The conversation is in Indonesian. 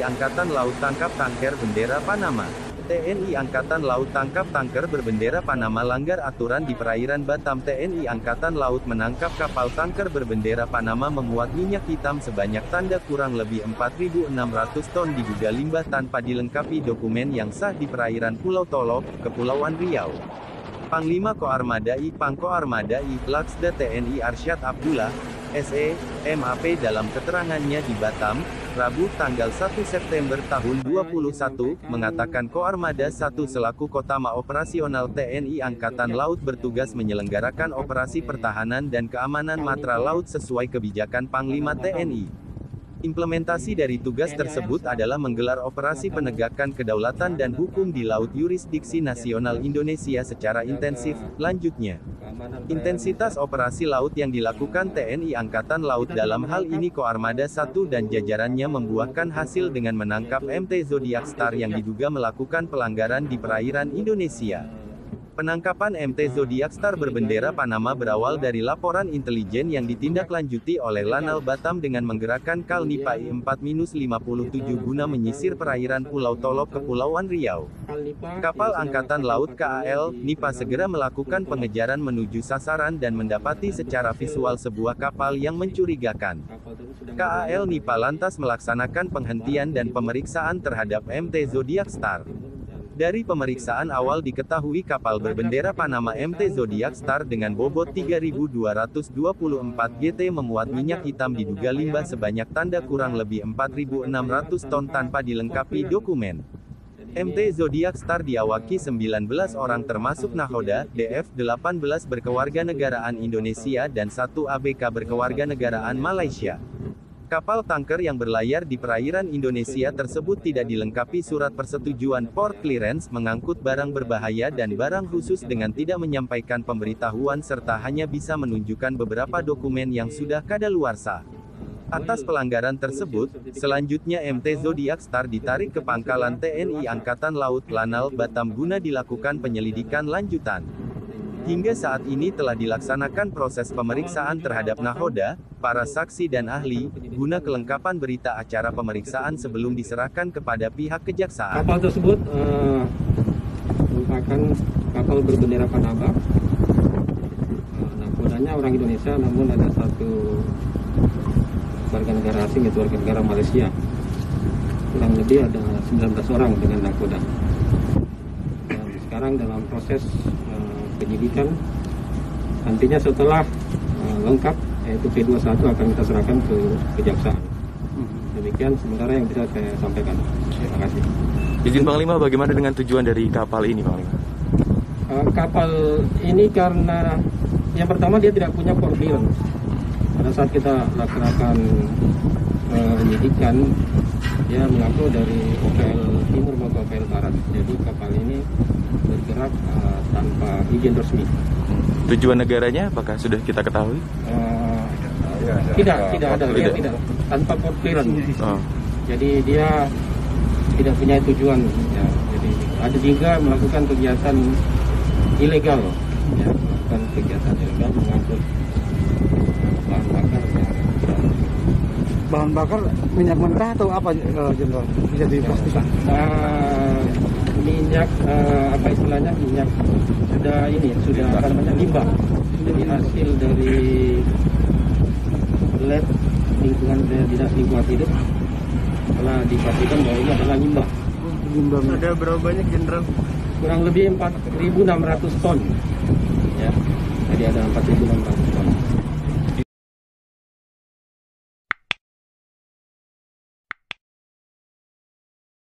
Angkatan Laut tangkap tanker bendera Panama. TNI Angkatan Laut tangkap tanker berbendera Panama langgar aturan di perairan Batam. TNI Angkatan Laut menangkap kapal tanker berbendera Panama memuat minyak hitam sebanyak tanda kurang lebih 4.600 ton diduga limbah tanpa dilengkapi dokumen yang sah di perairan Pulau Tolok, Kepulauan Riau. Panglima Koarmada I Pangko Armada I, Laksda TNI Arsyad Abdullah, SE, MAP dalam keterangannya di Batam, Rabu tanggal 1 September tahun 2021, mengatakan Koarmada 1 selaku Kotama Operasional TNI Angkatan Laut bertugas menyelenggarakan operasi pertahanan dan keamanan matra laut sesuai kebijakan Panglima TNI. Implementasi dari tugas tersebut adalah menggelar operasi penegakan kedaulatan dan hukum di laut yurisdiksi nasional Indonesia secara intensif. Lanjutnya, intensitas operasi laut yang dilakukan TNI Angkatan Laut dalam hal ini Koarmada 1 dan jajarannya membuahkan hasil dengan menangkap MT Zodiac Star yang diduga melakukan pelanggaran di perairan Indonesia. Penangkapan MT Zodiac Star berbendera Panama berawal dari laporan intelijen yang ditindaklanjuti oleh Lanal Batam dengan menggerakkan KAL Nipa I-4-57 guna menyisir perairan Pulau Tolok Kepulauan Riau. Kapal Angkatan Laut KAL Nipa segera melakukan pengejaran menuju sasaran dan mendapati secara visual sebuah kapal yang mencurigakan. KAL Nipa lantas melaksanakan penghentian dan pemeriksaan terhadap MT Zodiac Star. Dari pemeriksaan awal diketahui kapal berbendera Panama MT Zodiac Star dengan bobot 3.224 GT memuat minyak hitam diduga limbah sebanyak tanda kurang lebih 4.600 ton tanpa dilengkapi dokumen. MT Zodiac Star diawaki 19 orang termasuk nahoda, DF-18 berkewarganegaraan Indonesia dan 1 ABK berkewarganegaraan Malaysia. Kapal tanker yang berlayar di perairan Indonesia tersebut tidak dilengkapi surat persetujuan port clearance, mengangkut barang berbahaya dan barang khusus dengan tidak menyampaikan pemberitahuan serta hanya bisa menunjukkan beberapa dokumen yang sudah kadaluarsa. Atas pelanggaran tersebut, selanjutnya MT Zodiac Star ditarik ke pangkalan TNI Angkatan Laut Lanal Batam guna dilakukan penyelidikan lanjutan. Hingga saat ini telah dilaksanakan proses pemeriksaan terhadap nahoda, para saksi dan ahli, guna kelengkapan berita acara pemeriksaan sebelum diserahkan kepada pihak kejaksaan. Kapal tersebut merupakan kapal berbendera Panama. Nahodanya orang Indonesia, namun ada satu warga negara asing, yaitu warga negara Malaysia. Kurang lebih ada 19 orang dengan nahoda. Dan sekarang dalam proses penyidikan, nantinya setelah lengkap yaitu P21 akan kita serahkan ke kejaksaan. Demikian sementara yang bisa saya sampaikan. Terima kasih. Izin Panglima, bagaimana dengan tujuan dari kapal ini, Panglima? Kapal ini karena yang pertama dia tidak punya port clearance. Pada saat kita laksanakan penyidikan, dia mengaku dari OPL Timur maupun OPL Barat. Jadi kapal ini bergerak tanpa izin resmi. Tujuan negaranya apakah sudah kita ketahui? Tidak ada, tidak. Tanpa port clearance. Jadi dia tidak punya tujuan. Ya. Jadi ada juga melakukan kegiatan ilegal, ya, melakukan kegiatan ilegal mengangkut bahan bakar. Bahan bakar minyak mentah atau apa, Jenderal? Bisa dipastikan? Minyak apa istilahnya, minyak sudah apa namanya, limbah. Jadi hasil dari lab lingkungan dinas lingkungan hidup telah dipastikan bahwa ini adalah limbah. Ada berapa banyak, Jenderal? Kurang lebih 4.600 ton. Ya, jadi ada 4.600 ton.